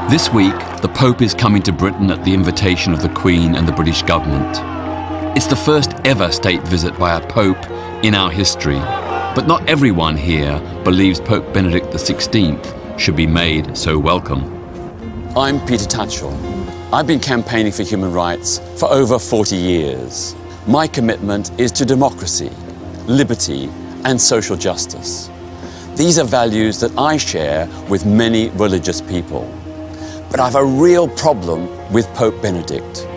This week, the Pope is coming to Britain at the invitation of the Queen and the British government. It's the first ever state visit by a Pope in our history, but not everyone here believes Pope Benedict XVI should be made so welcome. I'm Peter Tatchell. I've been campaigning for human rights for over 40 years. My commitment is to democracy, liberty, and social justice. These are values that I share with many religious people. But I have a real problem with Pope Benedict.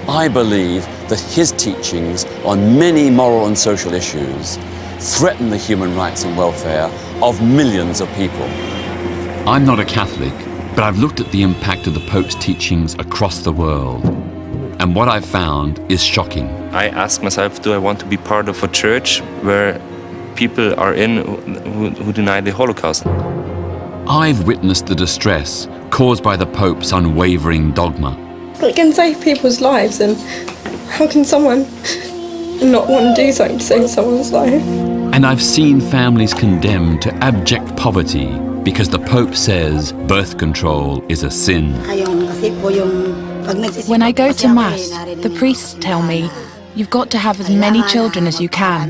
I believe that his teachings on many moral and social issues threaten the human rights and welfare of millions of people. I'm not a Catholic, but I've looked at the impact of the Pope's teachings across the world. And what I've found is shocking. I ask myself, do I want to be part of a church where people are in who deny the Holocaust? I've witnessed the distress caused by the Pope's unwavering dogma. It can save people's lives, and how can someone not want to do something to save someone's life? And I've seen families condemned to abject poverty because the Pope says birth control is a sin. When I go to Mass, the priests tell me, you've got to have as many children as you can.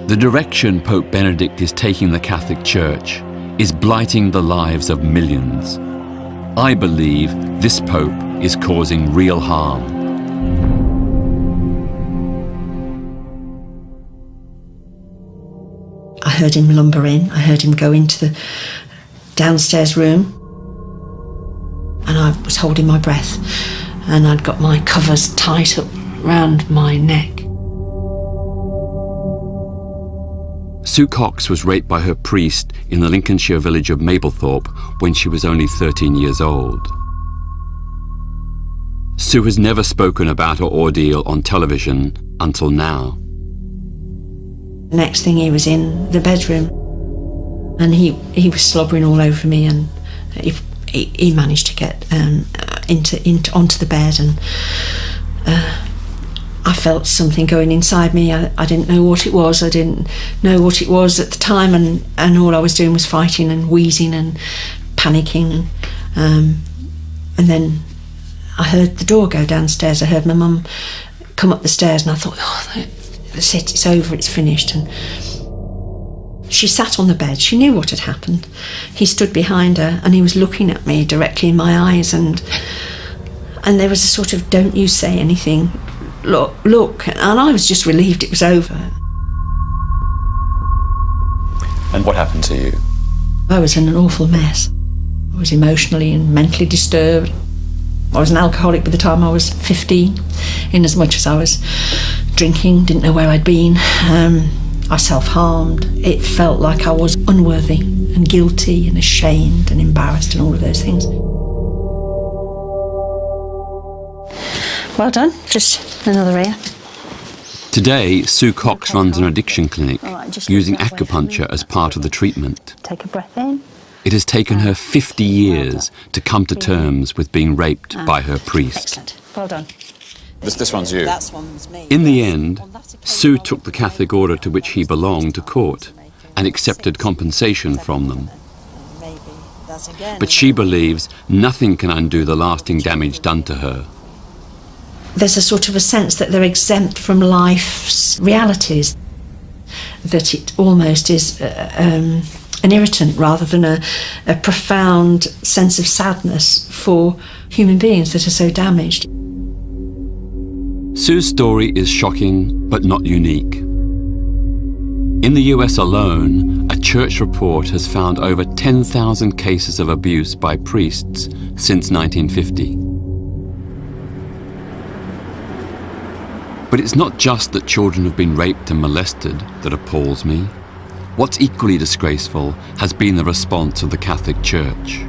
The direction Pope Benedict is taking the Catholic Church is blighting the lives of millions. I believe this Pope is causing real harm. I heard him lumber in. I heard him go into the downstairs room, and I was holding my breath, and I'd got my covers tight up round my neck. Sue Cox was raped by her priest in the Lincolnshire village of Mablethorpe when she was only 13 years old. Sue has never spoken about her ordeal on television until now. The next thing, he was in the bedroom, and he was slobbering all over me, and he managed to get onto the bed, and I felt something going inside me. I didn't know what it was. I didn't know what it was at the time, and all I was doing was fighting and wheezing and panicking. And then I heard the door go downstairs. I heard my mum come up the stairs, and I thought, oh, that's it, it's over, it's finished. And she sat on the bed. She knew what had happened. He stood behind her, and he was looking at me directly in my eyes, and there was a sort of, don't you say anything, look, and I was just relieved it was over. And what happened to you? I was in an awful mess. I was emotionally and mentally disturbed. I was an alcoholic by the time I was 15, in as much as I was drinking, didn't know where I'd been. I self-harmed. It felt like I was unworthy and guilty and ashamed and embarrassed and all of those things. Well done, just another ear. Today, Sue Cox runs an addiction clinic using acupuncture as part of the treatment. Take a breath in. It has taken her 50 years to come to terms with being raped by her priest. Excellent, well done. This one's you. In the end, Sue took the Catholic order to which he belonged to court and accepted compensation from them. But she believes nothing can undo the lasting damage done to her. There's a sort of a sense that they're exempt from life's realities, that it almost is an irritant rather than a profound sense of sadness for human beings that are so damaged. Sue's story is shocking but not unique. In the US alone, a church report has found over 10,000 cases of abuse by priests since 1950. But it's not just that children have been raped and molested that appalls me. What's equally disgraceful has been the response of the Catholic Church.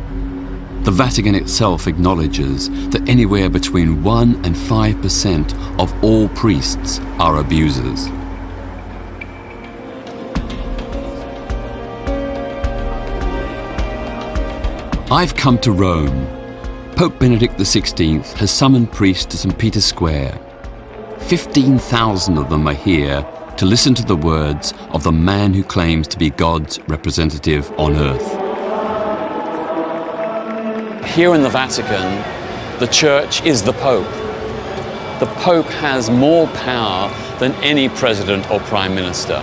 The Vatican itself acknowledges that anywhere between 1% and 5% of all priests are abusers. I've come to Rome. Pope Benedict XVI has summoned priests to St. Peter's Square. 15,000 of them are here to listen to the words of the man who claims to be God's representative on earth. here in the Vatican, the Church is the Pope. The Pope has more power than any president or prime minister.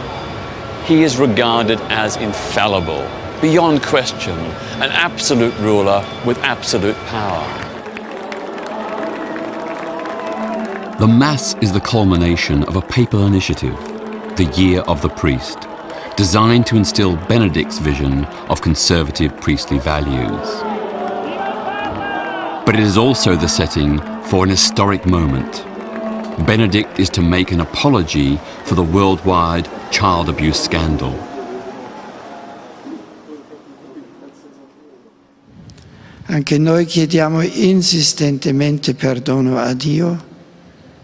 He is regarded as infallible, beyond question, an absolute ruler with absolute power. The Mass is the culmination of a papal initiative, the Year of the Priest, designed to instill Benedict's vision of conservative priestly values. But it is also the setting for an historic moment. Benedict is to make an apology for the worldwide child abuse scandal. Anche noi chiediamo insistentemente perdono a Dio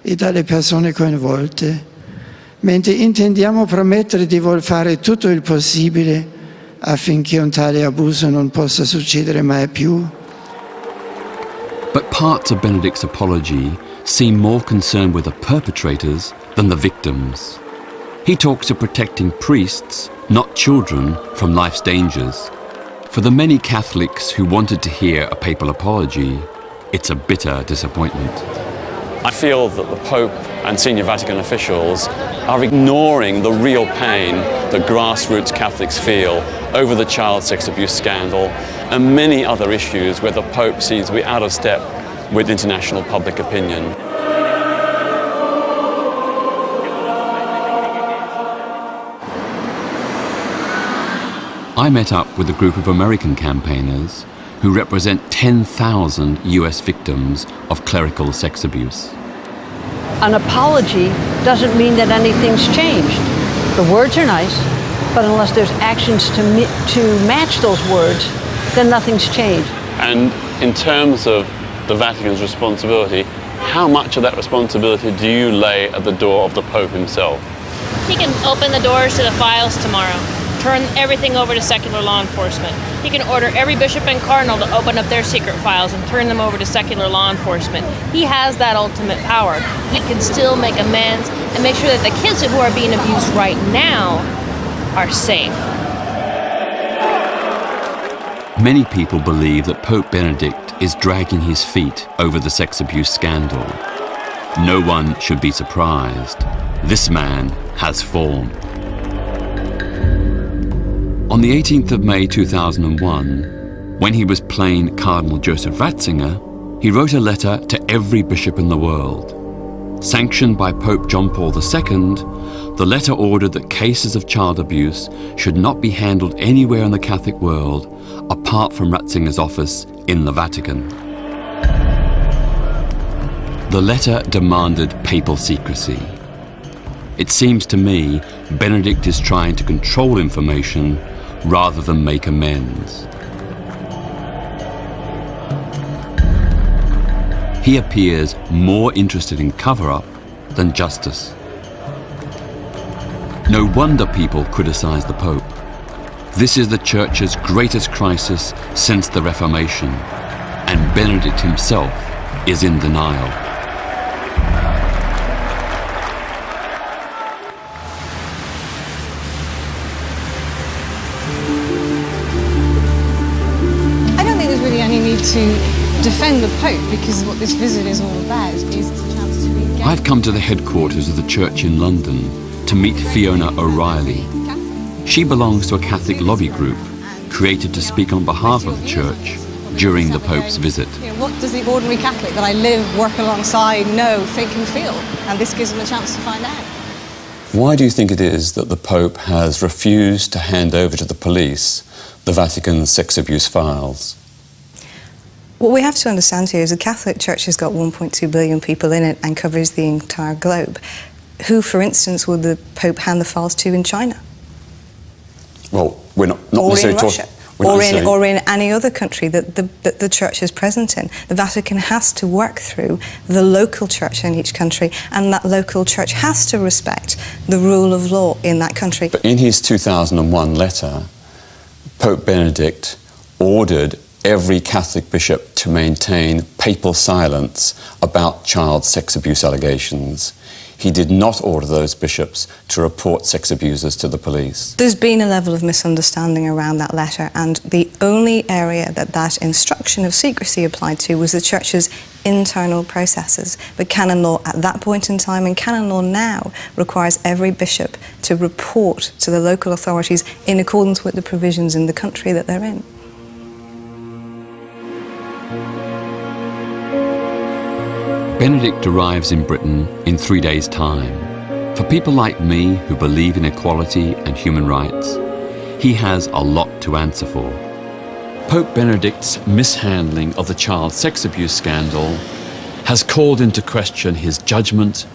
e alle persone coinvolte, mentre intendiamo promettere di fare tutto il possibile affinché un tale abuso non possa succedere mai più. But parts of Benedict's apology seem more concerned with the perpetrators than the victims. He talks of protecting priests, not children, from life's dangers. For the many Catholics who wanted to hear a papal apology, it's a bitter disappointment. I feel that the Pope and senior Vatican officials are ignoring the real pain that grassroots Catholics feel over the child sex abuse scandal and many other issues where the Pope seems to be out of step with international public opinion. I met up with a group of American campaigners who represent 10,000 US victims of clerical sex abuse. An apology doesn't mean that anything's changed. The words are nice, but unless there's actions to match those words, then nothing's changed. And in terms of the Vatican's responsibility, how much of that responsibility do you lay at the door of the Pope himself? He can open the doors to the files tomorrow, turn everything over to secular law enforcement. He can order every bishop and cardinal to open up their secret files and turn them over to secular law enforcement. He has that ultimate power. He can still make amends and make sure that the kids who are being abused right now are safe. Many people believe that Pope Benedict is dragging his feet over the sex abuse scandal. No one should be surprised. This man has form. On the 18th of May 2001, when he was plain Cardinal Joseph Ratzinger, he wrote a letter to every bishop in the world. Sanctioned by Pope John Paul II, the letter ordered that cases of child abuse should not be handled anywhere in the Catholic world apart from Ratzinger's office in the Vatican. The letter demanded papal secrecy. It seems to me Benedict is trying to control information rather than make amends. He appears more interested in cover-up than justice. No wonder people criticize the Pope. This is the Church's greatest crisis since the Reformation, and Benedict himself is in denial. I don't think there's really any need to defend the Pope, because what this visit is all about is a chance to engage. I've come to the headquarters of the Church in London to meet Fiona O'Reilly. She belongs to a Catholic lobby group created to speak on behalf of the Church during the Pope's visit. What does the ordinary Catholic that I live, work alongside, know, think and feel? And this gives them a chance to find out. Why do you think it is that the Pope has refused to hand over to the police the Vatican's sex abuse files? What we have to understand here is the Catholic Church has got 1.2 billion people in it and covers the entire globe. Who, for instance, would the Pope hand the files to in China? Well, we're not or necessarily in Russia, or in any other country that the Church is present in. The Vatican has to work through the local church in each country, and that local church has to respect the rule of law in that country. But in his 2001 letter, Pope Benedict ordered every Catholic bishop to maintain papal silence about child sex abuse allegations. he did not order those bishops to report sex abusers to the police. There's been a level of misunderstanding around that letter, and the only area that that instruction of secrecy applied to was the church's internal processes. But canon law at that point in time, and canon law now, requires every bishop to report to the local authorities in accordance with the provisions in the country that they're in. Benedict arrives in Britain in 3 days' time. For people like me who believe in equality and human rights, he has a lot to answer for. Pope Benedict's mishandling of the child sex abuse scandal has called into question his judgment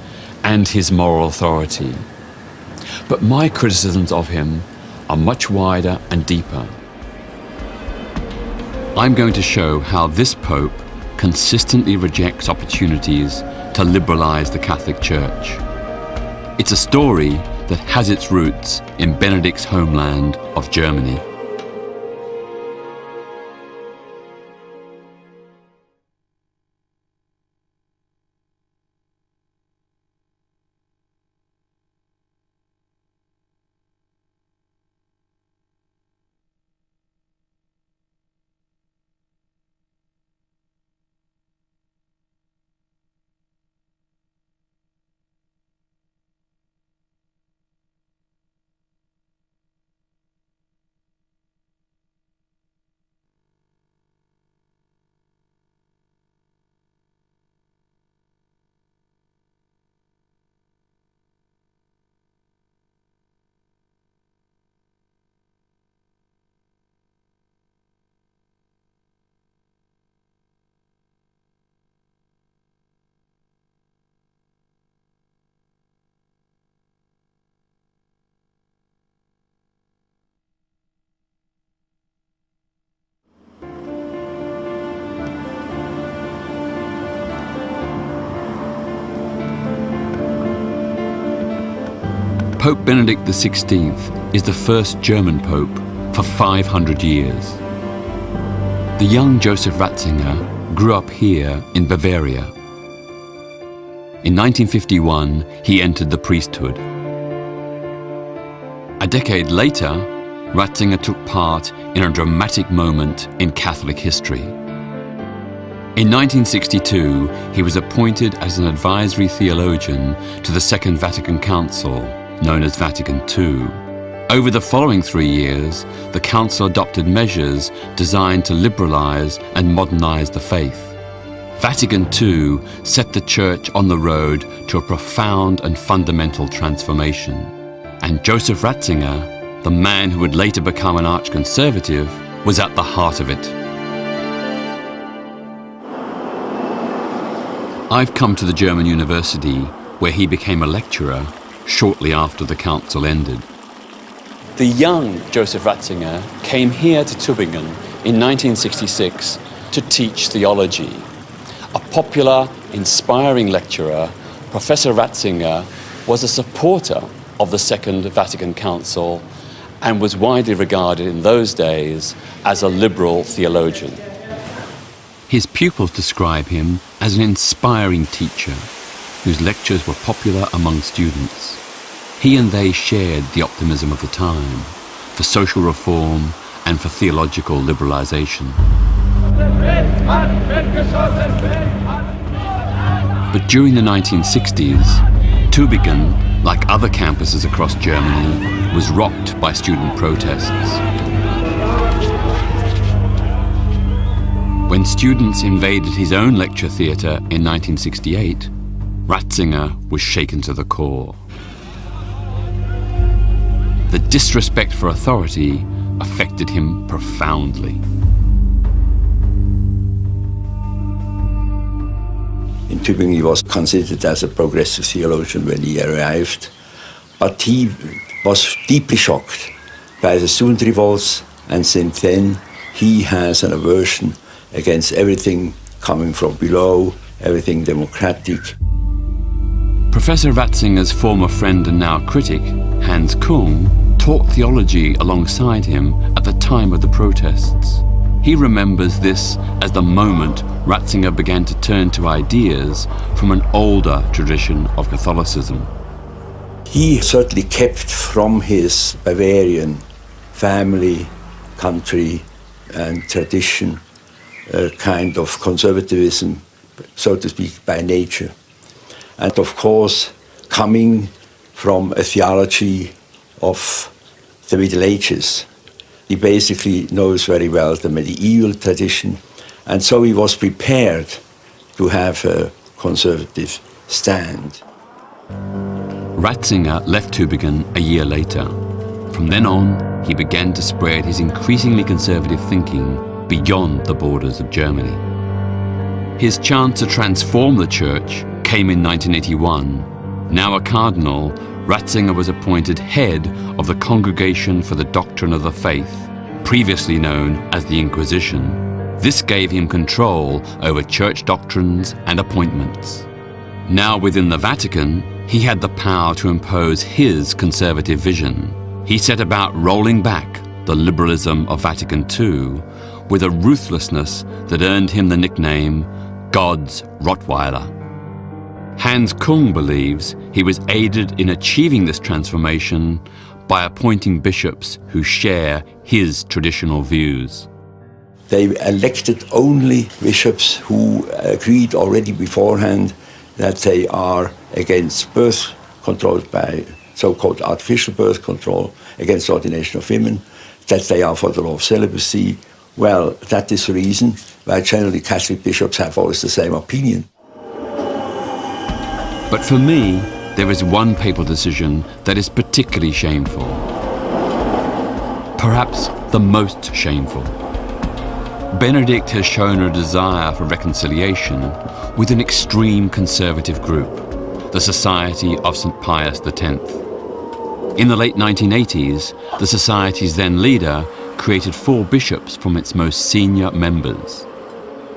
and his moral authority. But my criticisms of him are much wider and deeper. I'm going to show how this Pope consistently rejects opportunities to liberalize the Catholic Church. It's a story that has its roots in Benedict's homeland of Germany. Pope Benedict XVI is the first German pope for 500 years. The young Joseph Ratzinger grew up here in Bavaria. In 1951, he entered the priesthood. A decade later, Ratzinger took part in a dramatic moment in Catholic history. In 1962, he was appointed as an advisory theologian to the Second Vatican Council, known as Vatican II. Over the following 3 years, the Council adopted measures designed to liberalize and modernize the faith. Vatican II set the Church on the road to a profound and fundamental transformation. And Joseph Ratzinger, the man who would later become an archconservative, was at the heart of it. I've come to the German university, where he became a lecturer shortly after the council ended. The young Joseph Ratzinger came here to Tübingen in 1966 to teach theology. A popular, inspiring lecturer, Professor Ratzinger was a supporter of the Second Vatican Council and was widely regarded in those days as a liberal theologian. His pupils describe him as an inspiring teacher, whose lectures were popular among students. He and they shared the optimism of the time for social reform and for theological liberalization. But during the 1960s, Tübingen, like other campuses across Germany, was rocked by student protests. When students invaded his own lecture theatre in 1968, Ratzinger was shaken to the core. The disrespect for authority affected him profoundly. In Tübingen, he was considered as a progressive theologian when he arrived, but he was deeply shocked by the student revolts, and since then he has an aversion against everything coming from below, everything democratic. Professor Ratzinger's former friend and now critic, Hans Kung, taught theology alongside him at the time of the protests. He remembers this as the moment Ratzinger began to turn to ideas from an older tradition of Catholicism. He certainly kept from his Bavarian family, country and tradition a kind of conservatism, so to speak, by nature. And of course, coming from a theology of the Middle Ages, he basically knows very well the medieval tradition, and so he was prepared to have a conservative stand. Ratzinger left Tübingen a year later. From then on, he began to spread his increasingly conservative thinking beyond the borders of Germany. His chance to transform the church came in 1981. Now a cardinal, Ratzinger was appointed head of the Congregation for the Doctrine of the Faith, previously known as the Inquisition. This gave him control over church doctrines and appointments. Now within the Vatican, he had the power to impose his conservative vision. He set about rolling back the liberalism of Vatican II with a ruthlessness that earned him the nickname God's Rottweiler. Hans Kung believes he was aided in achieving this transformation by appointing bishops who share his traditional views. They elected only bishops who agreed already beforehand that they are against birth control by so-called artificial birth control, against ordination of women, that they are for the law of celibacy. Well, that is the reason why generally Catholic bishops have always the same opinion. But for me, there is one papal decision that is particularly shameful. Perhaps the most shameful. Benedict has shown a desire for reconciliation with an extreme conservative group, the Society of St. Pius X. In the late 1980s, the Society's then leader created 4 bishops from its most senior members.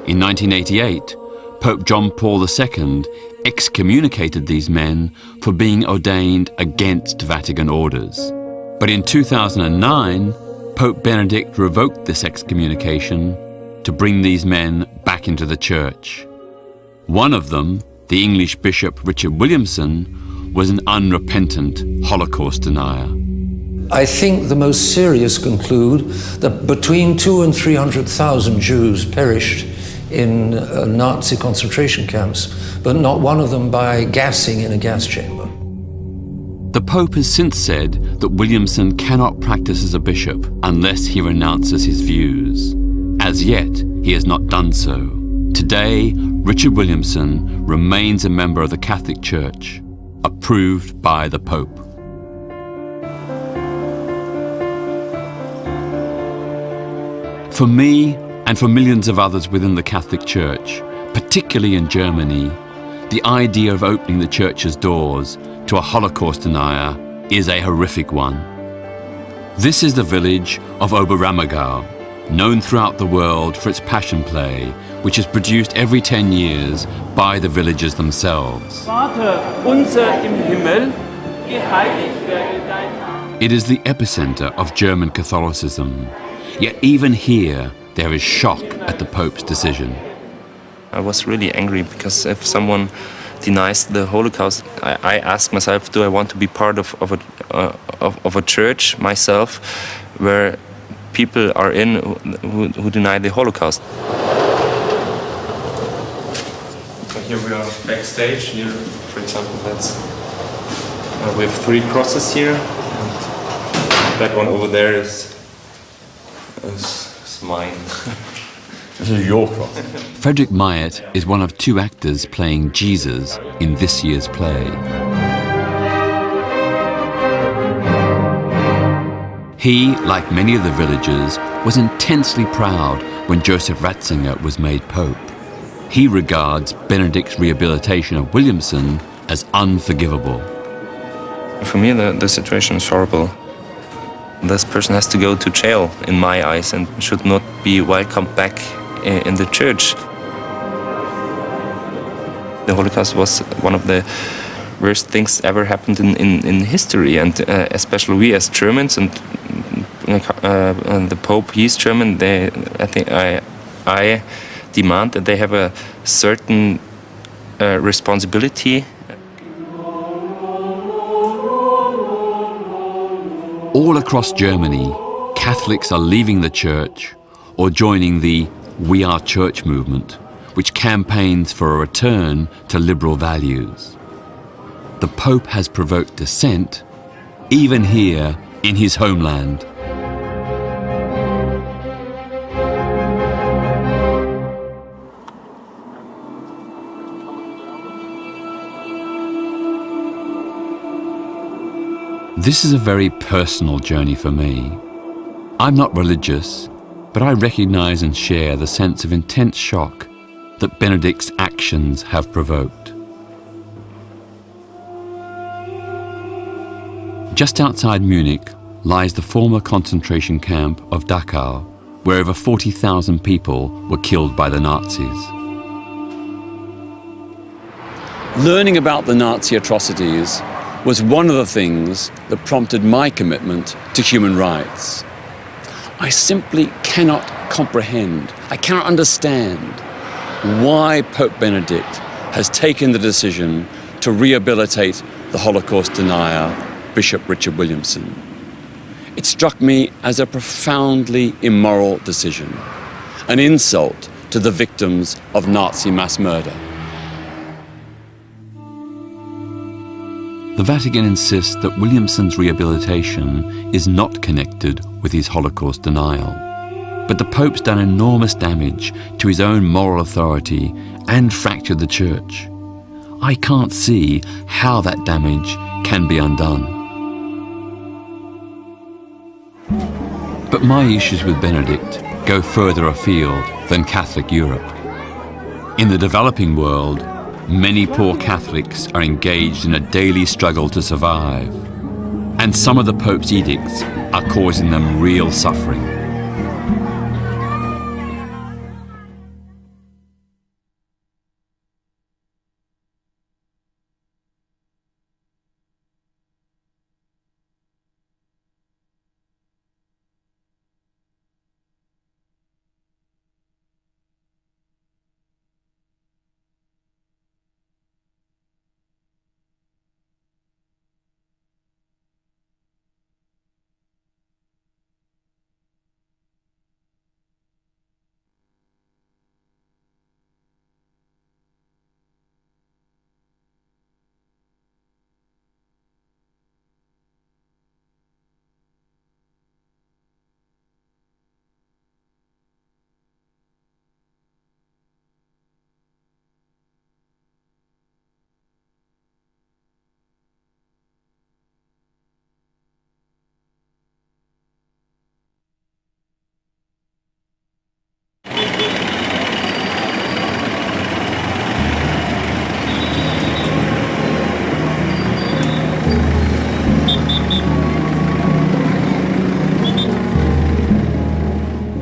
In 1988, Pope John Paul II excommunicated these men for being ordained against Vatican orders. But in 2009, Pope Benedict revoked this excommunication to bring these men back into the church. One of them, the English Bishop Richard Williamson, was an unrepentant Holocaust denier. I think the most serious conclude that between 200,000 and 300,000 Jews perished in Nazi concentration camps, but not one of them by gassing in a gas chamber. The Pope has since said that Williamson cannot practice as a bishop unless he renounces his views. As yet, he has not done so. Today, Richard Williamson remains a member of the Catholic Church, approved by the Pope. For me, and for millions of others within the Catholic Church, particularly in Germany, the idea of opening the Church's doors to a Holocaust denier is a horrific one. This is the village of Oberammergau, known throughout the world for its Passion Play, which is produced every 10 years by the villagers themselves. Vater unser im Himmel, geheiligt werde dein Name. It is the epicenter of German Catholicism. Yet even here, there is shock at the Pope's decision. I was really angry because if someone denies the Holocaust, I ask myself, do I want to be part of a church myself where people are in who deny the Holocaust? So here we are backstage. Here, for example, we have 3 crosses here, and that one over there is mine. This is your cross. Frederick Myatt is one of 2 actors playing Jesus in this year's play. He, like many of the villagers, was intensely proud when Joseph Ratzinger was made Pope. He regards Benedict's rehabilitation of Williamson as unforgivable. For me, the situation is horrible. This person has to go to jail, in my eyes, and should not be welcomed back in the church. The Holocaust was one of the worst things ever happened in history, and especially we as Germans and the Pope, he's German. I demand that they have a certain responsibility. All across Germany, Catholics are leaving the church or joining the We Are Church movement, which campaigns for a return to liberal values. The Pope has provoked dissent, even here in his homeland. This is a very personal journey for me. I'm not religious, but I recognize and share the sense of intense shock that Benedict's actions have provoked. Just outside Munich lies the former concentration camp of Dachau, where over 40,000 people were killed by the Nazis. Learning about the Nazi atrocities was one of the things that prompted my commitment to human rights. I simply cannot comprehend, I cannot understand why Pope Benedict has taken the decision to rehabilitate the Holocaust denier, Bishop Richard Williamson. It struck me as a profoundly immoral decision, an insult to the victims of Nazi mass murder. The Vatican insists that Williamson's rehabilitation is not connected with his Holocaust denial. But the Pope's done enormous damage to his own moral authority and fractured the Church. I can't see how that damage can be undone. But my issues with Benedict go further afield than Catholic Europe. In the developing world, many poor Catholics are engaged in a daily struggle to survive, and some of the Pope's edicts are causing them real suffering.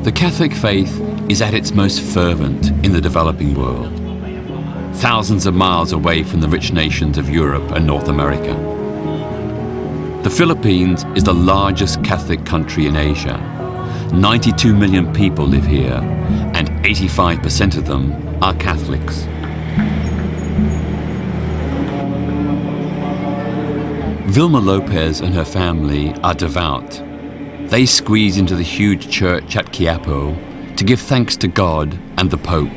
The Catholic faith is at its most fervent in the developing world, thousands of miles away from the rich nations of Europe and North America. The Philippines is the largest Catholic country in Asia. 92 million people live here, and 85% of them are Catholics. Vilma Lopez and her family are devout. They squeeze into the huge church at Quiapo to give thanks to God and the Pope.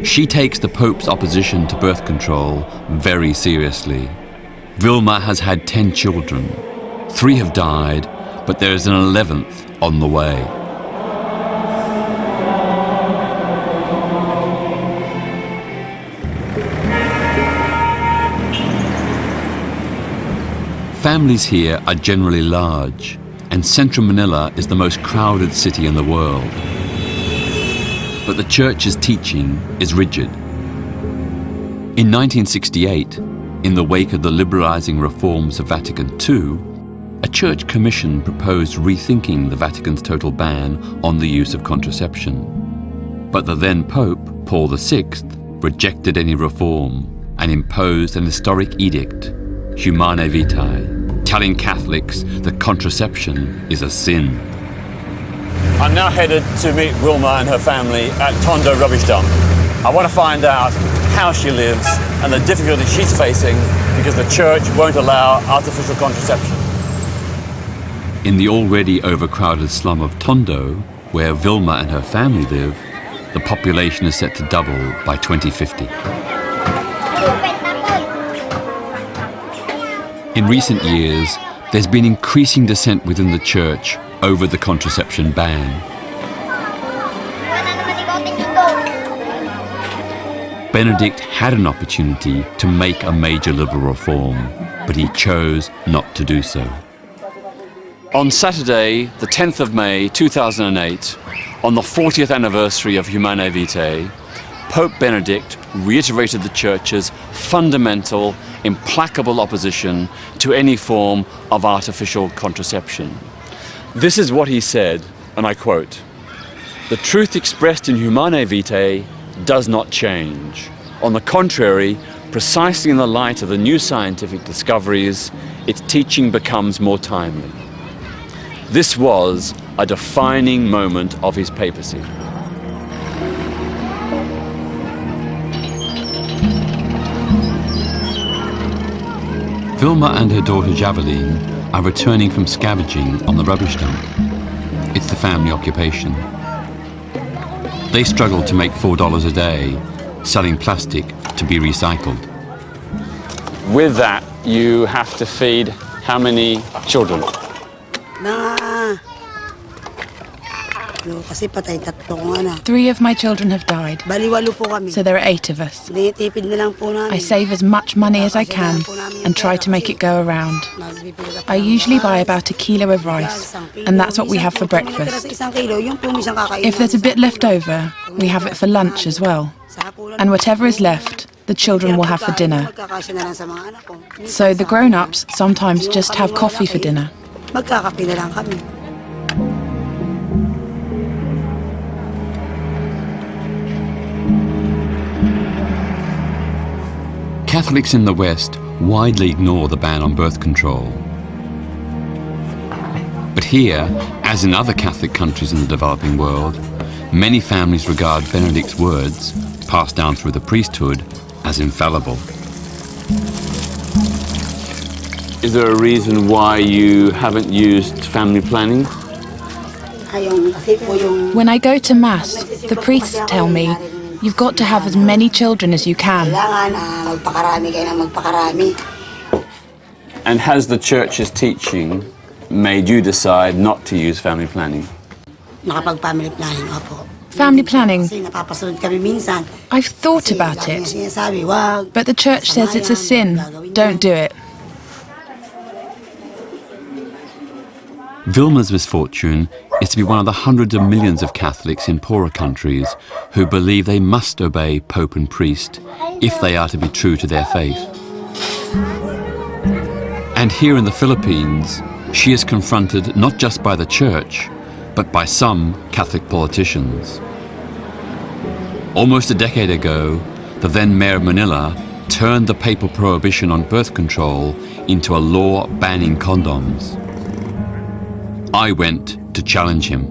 She takes the Pope's opposition to birth control very seriously. Vilma has had 10 children. 3 have died, but there is an 11th on the way. Families here are generally large, and Central Manila is the most crowded city in the world. But the Church's teaching is rigid. In 1968, in the wake of the liberalizing reforms of Vatican II, a Church commission proposed rethinking the Vatican's total ban on the use of contraception. But the then Pope, Paul VI, rejected any reform and imposed an historic edict, Humanae Vitae, telling Catholics that contraception is a sin. I'm now headed to meet Wilma and her family at Tondo Rubbish Dump. I want to find out how she lives and the difficulties she's facing because the church won't allow artificial contraception. In the already overcrowded slum of Tondo, where Vilma and her family live, the population is set to double by 2050. In recent years, there's been increasing dissent within the church over the contraception ban. Benedict had an opportunity to make a major liberal reform, but he chose not to do so. On Saturday, the 10th of May 2008, on the 40th anniversary of Humanae Vitae, Pope Benedict reiterated the Church's fundamental, implacable opposition to any form of artificial contraception. This is what he said, and I quote, "The truth expressed in Humanae Vitae does not change. On the contrary, precisely in the light of the new scientific discoveries, its teaching becomes more timely." This was a defining moment of his papacy. Vilma and her daughter Javeline are returning from scavenging on the rubbish dump. It's the family occupation. They struggle to make $4 a day, selling plastic to be recycled. With that, you have to feed how many children? Three of my children have died, so there are 8 of us. I save as much money as I can and try to make it go around. I usually buy about 1 kilo of rice, and that's what we have for breakfast. If there's a bit left over, we have it for lunch as well. And whatever is left, the children will have for dinner. So the grown-ups sometimes just have coffee for dinner. Catholics in the West widely ignore the ban on birth control. But here, as in other Catholic countries in the developing world, many families regard Benedict's words, passed down through the priesthood, as infallible. Is there a reason why you haven't used family planning? When I go to Mass, the priests tell me, you've got to have as many children as you can. And has the Church's teaching made you decide not to use family planning? Family planning, I've thought about it, but the Church says it's a sin. Don't do it. Vilma's misfortune is to be one of the hundreds of millions of Catholics in poorer countries who believe they must obey Pope and priest if they are to be true to their faith. And here in the Philippines, she is confronted not just by the Church, but by some Catholic politicians. Almost a decade ago, the then Mayor of Manila turned the papal prohibition on birth control into a law banning condoms. I went to challenge him.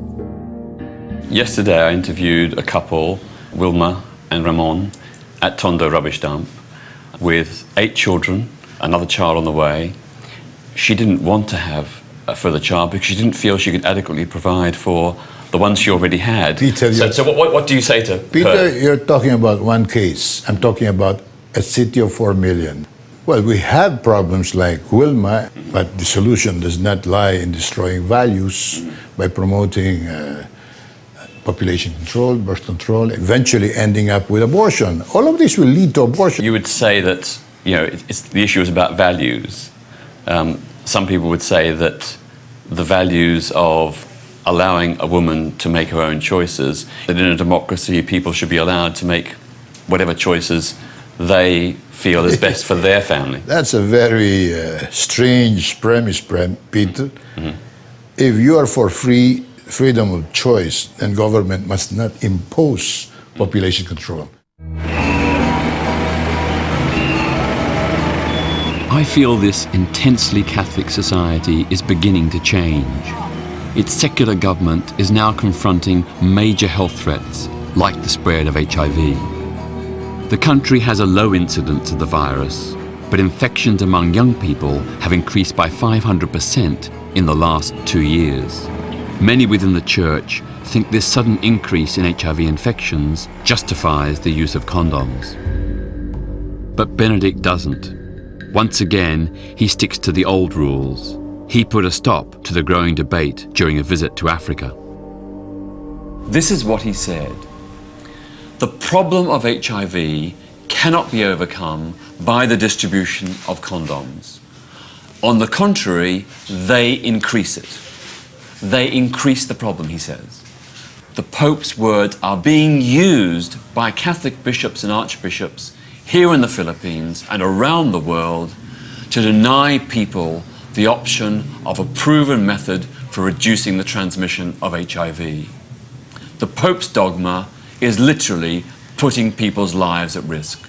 Yesterday I interviewed a couple, Wilma and Ramon, at Tondo Rubbish Dump with 8 children, another child on the way. She didn't want to have a further child because she didn't feel she could adequately provide for the ones she already had. Peter, so what do you say to Peter, her? you're talking about one case. I'm talking about a city of 4 million. Well, we have problems like Wilma, but the solution does not lie in destroying values by promoting population control, birth control, eventually ending up with abortion. All of this will lead to abortion. You would say that, you know, the issue is about values. Some people would say that the values of allowing a woman to make her own choices, that in a democracy people should be allowed to make whatever choices they feel is best for their family. That's a very strange premise, Peter. Mm-hmm. If you are for freedom of choice, then government must not impose population control. I feel this intensely Catholic society is beginning to change. its secular government is now confronting major health threats like the spread of HIV. The country has a low incidence of the virus, but infections among young people have increased by 500% in the last 2 years. Many within the church think this sudden increase in HIV infections justifies the use of condoms. But Benedict doesn't. Once again, he sticks to the old rules. He put a stop to the growing debate during a visit to Africa. This is what he said. The problem of HIV cannot be overcome by the distribution of condoms. On the contrary, they increase it. They increase the problem, he says. The Pope's words are being used by Catholic bishops and archbishops here in the Philippines and around the world to deny people the option of a proven method for reducing the transmission of HIV. The Pope's dogma is literally putting people's lives at risk.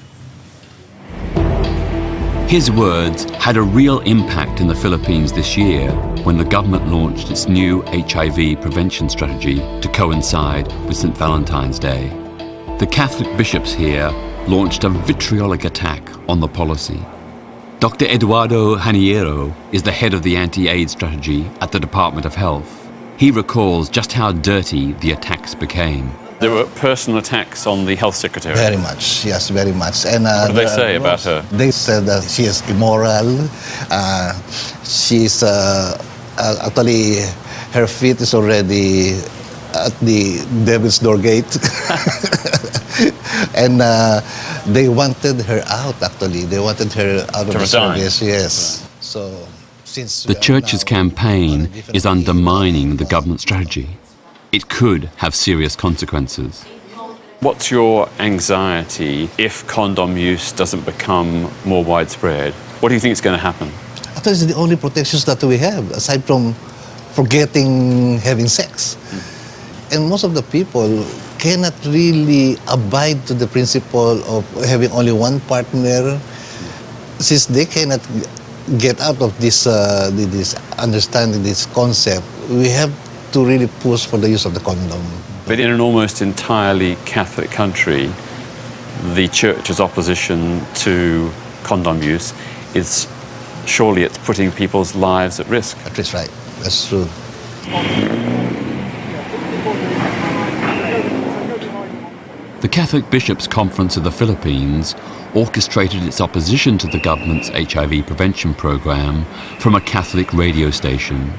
His words had a real impact in the Philippines this year when the government launched its new HIV prevention strategy to coincide with St. Valentine's Day. The Catholic bishops here launched a vitriolic attack on the policy. Dr. Eduardo Janiero is the head of the anti-AIDS strategy at the Department of Health. He recalls just how dirty the attacks became. There were personal attacks on the health secretary. Very much, yes, very much. And what did they say about her? They said that she is immoral. She's actually, her feet is already at the devil's door gate. And they wanted her out, actually. They wanted her out of the service, yes. So, since the church's campaign is undermining the government strategy. It could have serious consequences. What's your anxiety if condom use doesn't become more widespread? What do you think is going to happen? Actually, it's the only protections that we have, aside from forgetting having sex. And most of the people cannot really abide to the principle of having only one partner, since they cannot get out of this understanding, this concept. We have to really push for the use of the condom. But in an almost entirely Catholic country, the Church's opposition to condom use is, surely it's putting people's lives at risk. That's right, that's true. The Catholic Bishops' Conference of the Philippines orchestrated its opposition to the government's HIV prevention program from a Catholic radio station.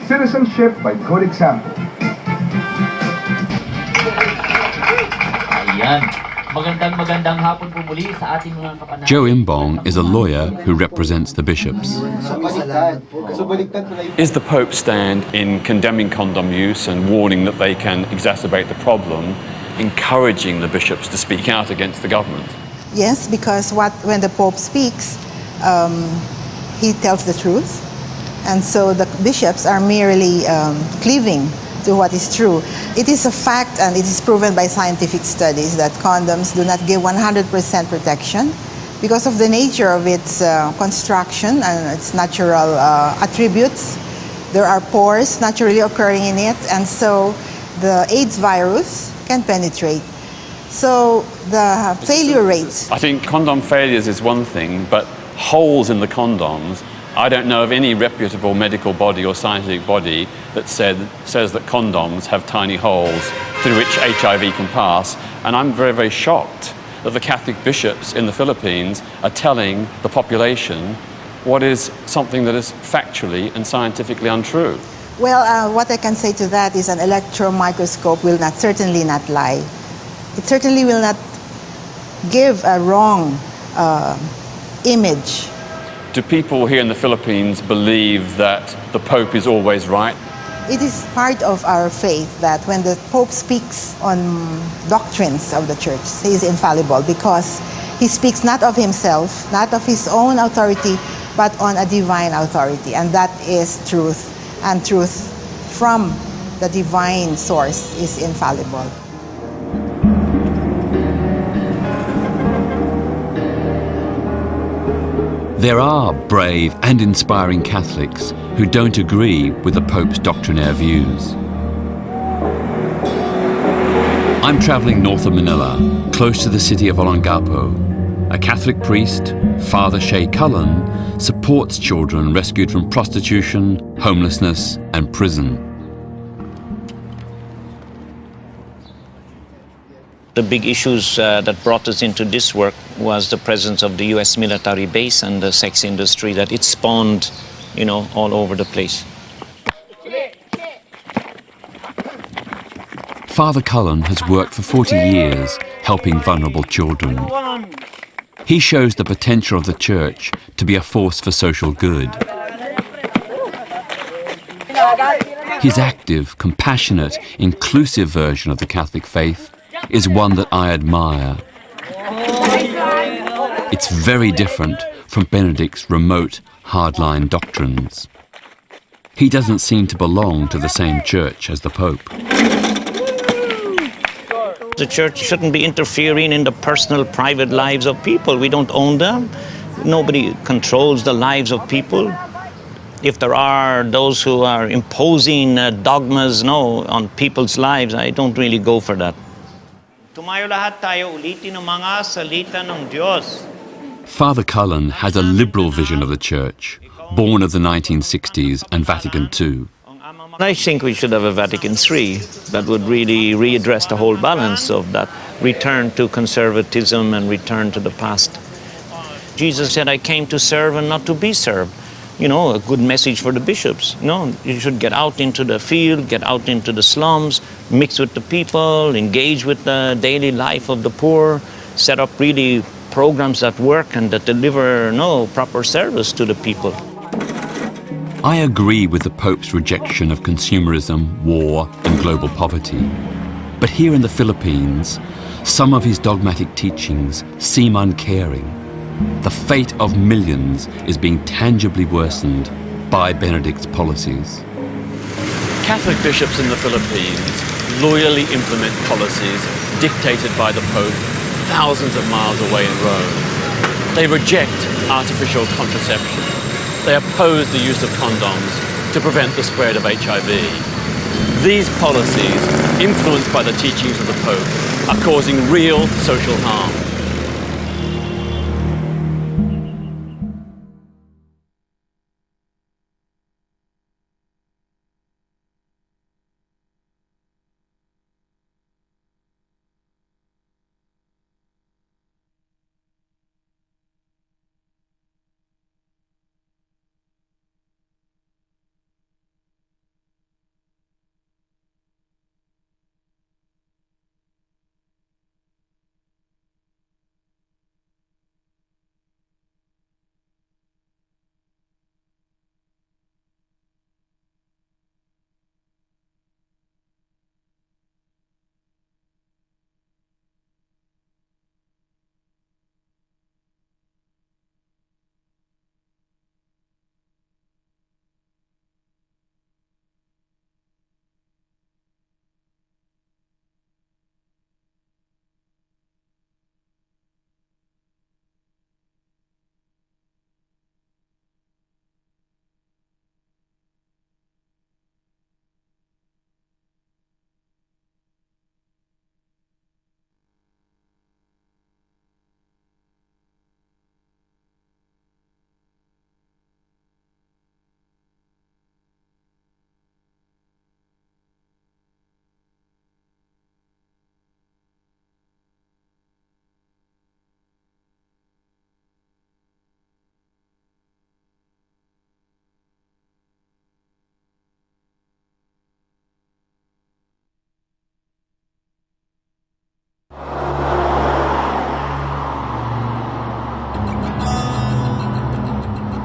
Citizenship by good example. Joe Imbong is a lawyer who represents the bishops. Is the Pope's stand in condemning condom use and warning that they can exacerbate the problem encouraging the bishops to speak out against the government? Yes, because when the Pope speaks, he tells the truth. And so the bishops are merely cleaving to what is true. It is a fact, and it is proven by scientific studies, that condoms do not give 100% protection because of the nature of its construction and its natural attributes. There are pores naturally occurring in it, and so the AIDS virus can penetrate. So the failure rate... I think condom failures is one thing, but holes in the condoms, I don't know of any reputable medical body or scientific body that says that condoms have tiny holes through which HIV can pass. And I'm very, very shocked that the Catholic bishops in the Philippines are telling the population what is something that is factually and scientifically untrue. Well, what I can say to that is an electron microscope will certainly not lie. It certainly will not give a wrong image. Do people here in the Philippines believe that the Pope is always right? It is part of our faith that when the Pope speaks on doctrines of the Church, he is infallible because he speaks not of himself, not of his own authority, but on a divine authority. And that is truth. And truth from the divine source is infallible. There are brave and inspiring Catholics who don't agree with the Pope's doctrinaire views. I'm travelling north of Manila, close to the city of Olongapo. A Catholic priest, Father Shea Cullen, supports children rescued from prostitution, homelessness and prison. The big issues that brought us into this work was the presence of the US military base and the sex industry that it spawned, you know, all over the place. Father Cullen has worked for 40 years helping vulnerable children. He shows the potential of the Church to be a force for social good. His active, compassionate, inclusive version of the Catholic faith is one that I admire. It's very different from Benedict's remote, hardline doctrines. He doesn't seem to belong to the same church as the Pope. The Church shouldn't be interfering in the personal, private lives of people. We don't own them. Nobody controls the lives of people. If there are those who are imposing dogmas on people's lives, I don't really go for that. Tumayo lahat tayo ulitin ang mga salita ng Diyos. Father Cullen has a liberal vision of the Church, born of the 1960s and Vatican II. I think we should have a Vatican III that would really readdress the whole balance of that return to conservatism and return to the past. Jesus said, I came to serve and not to be served. You know, a good message for the bishops. You should get out into the field, get out into the slums, mix with the people, engage with the daily life of the poor, set up really programs that work and that deliver proper service to the people. I agree with the Pope's rejection of consumerism, war and global poverty. But here in the Philippines, some of his dogmatic teachings seem uncaring. The fate of millions is being tangibly worsened by Benedict's policies. Catholic bishops in the Philippines loyally implement policies dictated by the Pope thousands of miles away in Rome. They reject artificial contraception. They oppose the use of condoms to prevent the spread of HIV. These policies, influenced by the teachings of the Pope, are causing real social harm.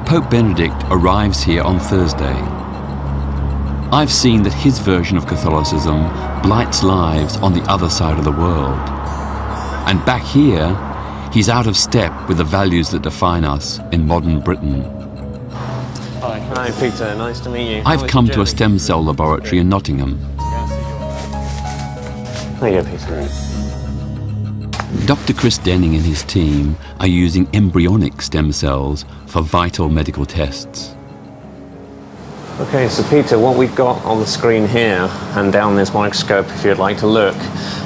Pope Benedict arrives here on Thursday. I've seen that his version of Catholicism blights lives on the other side of the world. And back here, he's out of step with the values that define us in modern Britain. Hi, Peter. Nice to meet you. I've come to a stem cell laboratory in Nottingham. There you go, Peter. Dr. Chris Denning and his team are using embryonic stem cells for vital medical tests. Okay, so Peter, what we've got on the screen here and down this microscope, if you'd like to look,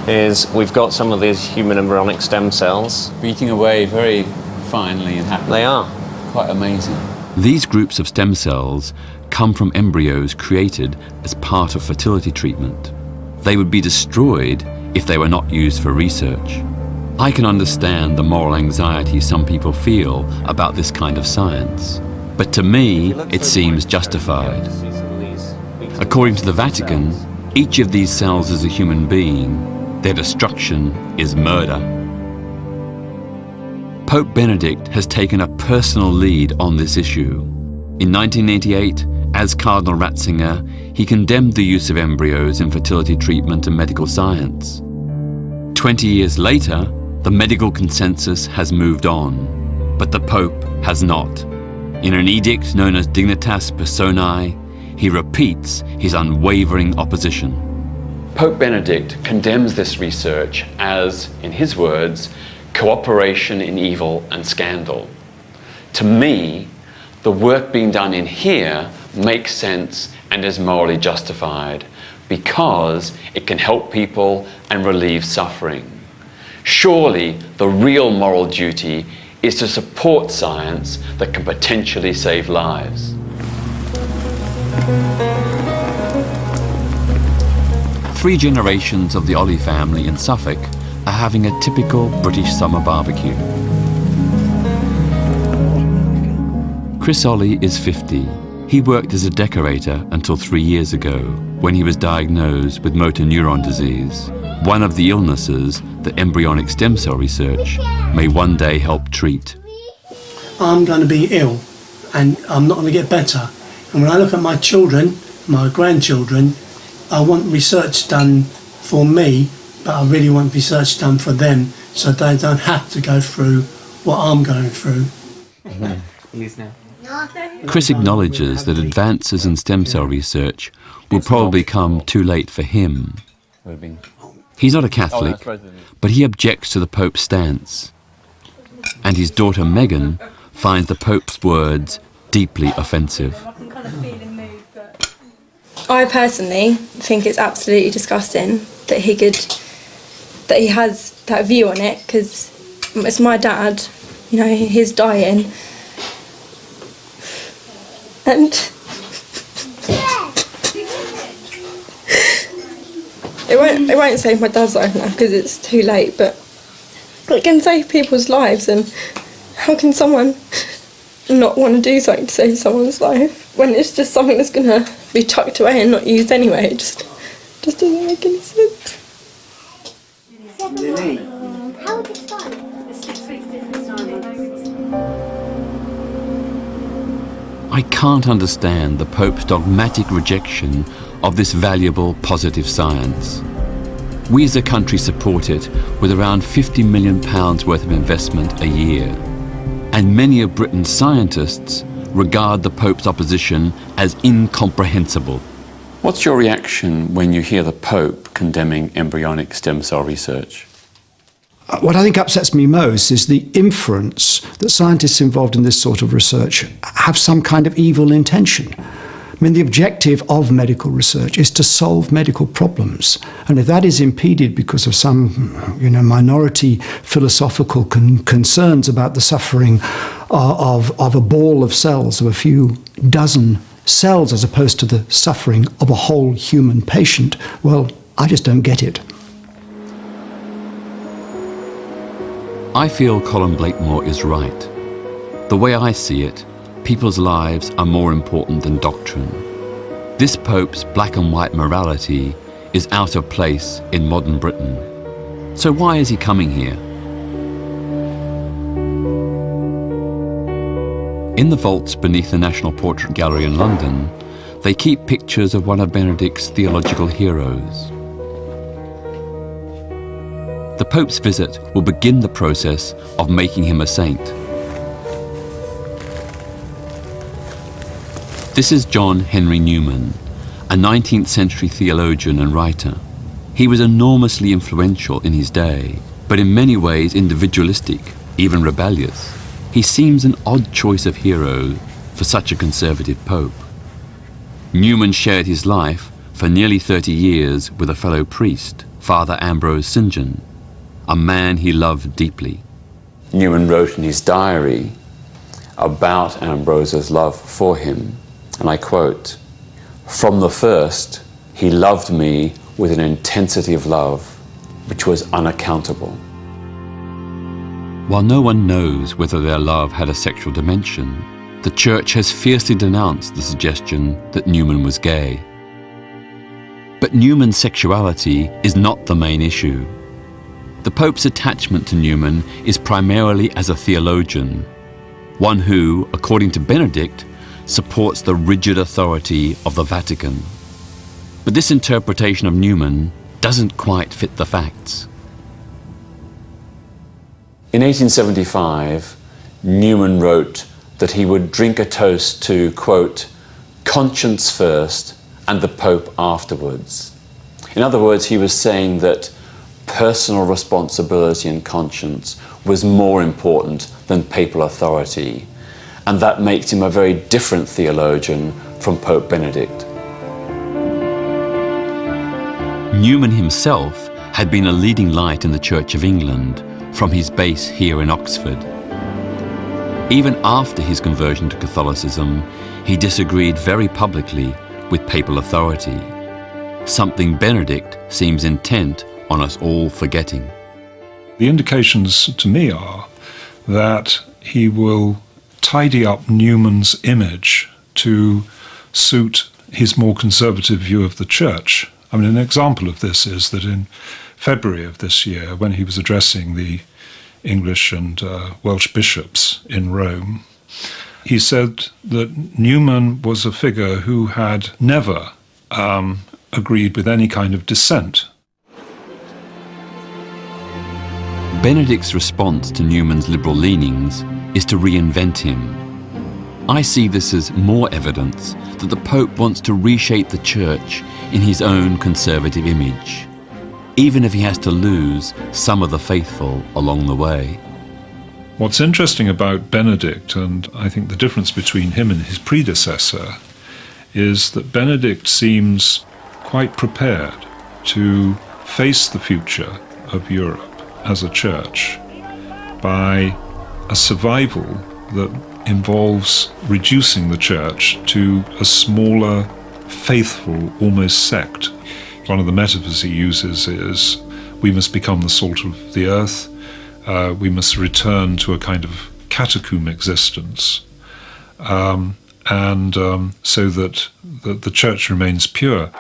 is we've got some of these human embryonic stem cells. Beating away very finely and happily. They are. Quite amazing. These groups of stem cells come from embryos created as part of fertility treatment. They would be destroyed if they were not used for research. I can understand the moral anxiety some people feel about this kind of science. But to me, it seems justified. According to the Vatican, each of these cells is a human being. Their destruction is murder. Pope Benedict has taken a personal lead on this issue. In 1988, as Cardinal Ratzinger, he condemned the use of embryos in fertility treatment and medical science. 20 years later, the medical consensus has moved on, but the Pope has not. In an edict known as Dignitas Personae, he repeats his unwavering opposition. Pope Benedict condemns this research as, in his words, cooperation in evil and scandal. To me, the work being done in here makes sense and is morally justified because it can help people and relieve suffering. Surely the real moral duty is to support science that can potentially save lives. Three generations of the Ollie family in Suffolk are having a typical British summer barbecue. Chris Ollie is 50. He worked as a decorator until 3 years ago, when he was diagnosed with motor neuron disease, one of the illnesses that embryonic stem cell research may one day help treat. I'm going to be ill and I'm not going to get better. And when I look at my children, my grandchildren, I want research done for me, but I really want research done for them so they don't have to go through what I'm going through. Chris acknowledges that advances in stem cell research will probably come too late for him. He's not a Catholic, but he objects to the Pope's stance. And his daughter Meghan finds the Pope's words deeply offensive. I personally think it's absolutely disgusting that he has that view on it, because it's my dad, you know, he's dying. And it won't save my dad's life now because it's too late, but it can save people's lives. And how can someone not want to do something to save someone's life when it's just something that's going to be chucked away and not used anyway? It just doesn't make any sense. How would this start? The 6 weeks difference on. I can't understand the Pope's dogmatic rejection of this valuable positive science. We as a country support it with around £50 million worth of investment a year. And many of Britain's scientists regard the Pope's opposition as incomprehensible. What's your reaction when you hear the Pope condemning embryonic stem cell research? What I think upsets me most is the inference that scientists involved in this sort of research have some kind of evil intention. I mean, the objective of medical research is to solve medical problems. And if that is impeded because of some, minority philosophical concerns about the suffering of a ball of cells, of a few dozen cells, as opposed to the suffering of a whole human patient, well, I just don't get it. I feel Colin Blakemore is right. The way I see it, people's lives are more important than doctrine. This Pope's black and white morality is out of place in modern Britain. So why is he coming here? In the vaults beneath the National Portrait Gallery in London, they keep pictures of one of Benedict's theological heroes. The Pope's visit will begin the process of making him a saint. This is John Henry Newman, a 19th century theologian and writer. He was enormously influential in his day, but in many ways individualistic, even rebellious. he seems an odd choice of hero for such a conservative pope. Newman shared his life for nearly 30 years with a fellow priest, Father Ambrose St. John, a man he loved deeply. Newman wrote in his diary about Ambrose's love for him, and I quote, "From the first, he loved me with an intensity of love which was unaccountable." While no one knows whether their love had a sexual dimension, the Church has fiercely denounced the suggestion that Newman was gay. But Newman's sexuality is not the main issue. The Pope's attachment to Newman is primarily as a theologian, one who, according to Benedict, supports the rigid authority of the Vatican. But this interpretation of Newman doesn't quite fit the facts. In 1875, Newman wrote that he would drink a toast to, quote, "conscience first and the Pope afterwards." In other words, he was saying that personal responsibility and conscience was more important than papal authority, and that makes him a very different theologian from Pope Benedict. Newman himself had been a leading light in the Church of England from his base here in Oxford. Even after his conversion to Catholicism, he disagreed very publicly with papal authority, something Benedict seems intent on us all forgetting. The indications to me are that he will tidy up Newman's image to suit his more conservative view of the Church. I mean, an example of this is that in February of this year, when he was addressing the English and Welsh bishops in Rome, he said that Newman was a figure who had never agreed with any kind of dissent. Benedict's response to Newman's liberal leanings is to reinvent him. I see this as more evidence that the Pope wants to reshape the Church in his own conservative image, even if he has to lose some of the faithful along the way. What's interesting about Benedict, and I think the difference between him and his predecessor, is that Benedict seems quite prepared to face the future of Europe as a church by a survival that involves reducing the church to a smaller, faithful, almost sect. One of the metaphors he uses is, we must become the salt of the earth, we must return to a kind of catacomb existence, so that the church remains pure.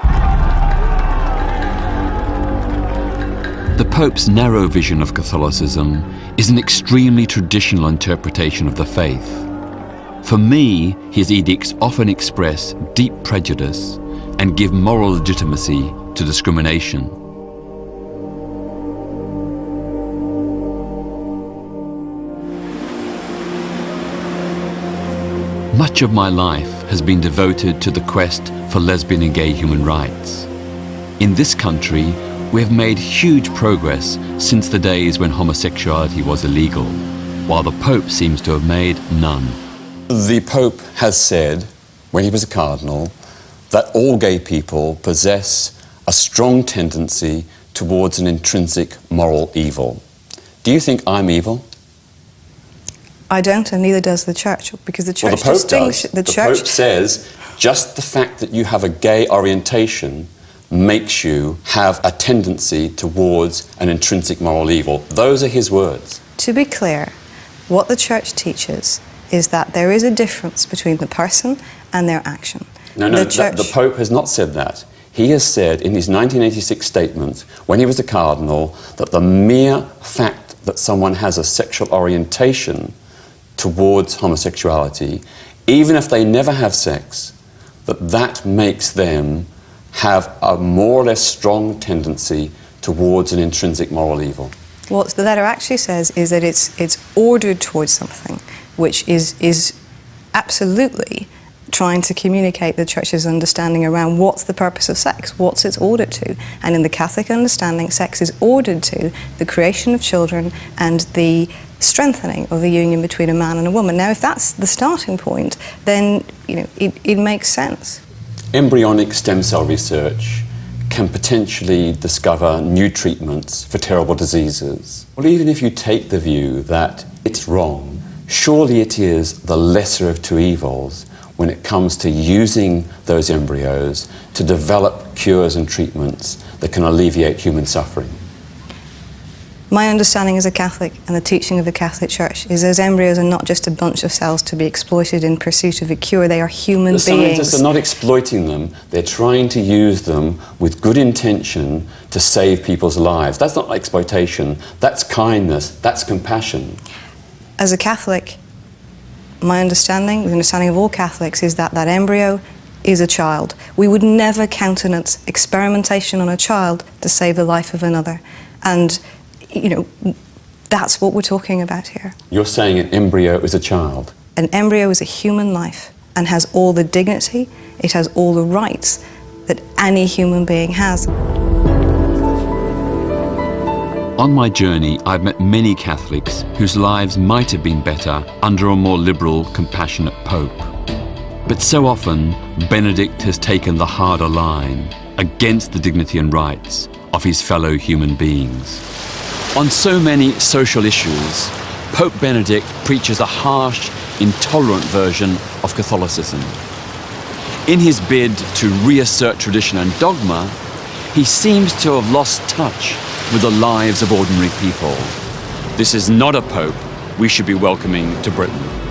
The Pope's narrow vision of Catholicism is an extremely traditional interpretation of the faith. For me, his edicts often express deep prejudice and give moral legitimacy to discrimination. Much of my life has been devoted to the quest for lesbian and gay human rights. In this country, we have made huge progress since the days when homosexuality was illegal, while the Pope seems to have made none. The Pope has said, when he was a cardinal, that all gay people possess a strong tendency towards an intrinsic moral evil. Do you think I'm evil? I don't, and neither does the Church, because the Church Well, the Pope does. The Church Pope says just the fact that you have a gay orientation makes you have a tendency towards an intrinsic moral evil. Those are his words. To be clear, what the Church teaches is that there is a difference between the person and their action. No, the Pope has not said that. He has said in his 1986 statement, when he was a cardinal, that the mere fact that someone has a sexual orientation towards homosexuality, even if they never have sex, that makes them have a more or less strong tendency towards an intrinsic moral evil. What the letter actually says is that it's ordered towards something, which is absolutely trying to communicate the Church's understanding around what's the purpose of sex, what's its ordered to. And in the Catholic understanding, sex is ordered to the creation of children and the strengthening of the union between a man and a woman. Now, if that's the starting point, then it makes sense. Embryonic stem cell research can potentially discover new treatments for terrible diseases. Well, even if you take the view that it's wrong, surely it is the lesser of two evils when it comes to using those embryos to develop cures and treatments that can alleviate human suffering. My understanding as a Catholic and the teaching of the Catholic Church is those embryos are not just a bunch of cells to be exploited in pursuit of a cure, they are human beings. The scientists are not exploiting them, they're trying to use them with good intention to save people's lives. That's not exploitation, that's kindness, that's compassion. As a Catholic, my understanding, the understanding of all Catholics, is that that embryo is a child. We would never countenance experimentation on a child to save the life of another. And that's what we're talking about here. You're saying an embryo is a child? An embryo is a human life and has all the dignity, it has all the rights that any human being has. On my journey, I've met many Catholics whose lives might have been better under a more liberal, compassionate Pope. But so often, Benedict has taken the harder line against the dignity and rights of his fellow human beings. On so many social issues, Pope Benedict preaches a harsh, intolerant version of Catholicism. In his bid to reassert tradition and dogma, he seems to have lost touch with the lives of ordinary people. This is not a Pope we should be welcoming to Britain.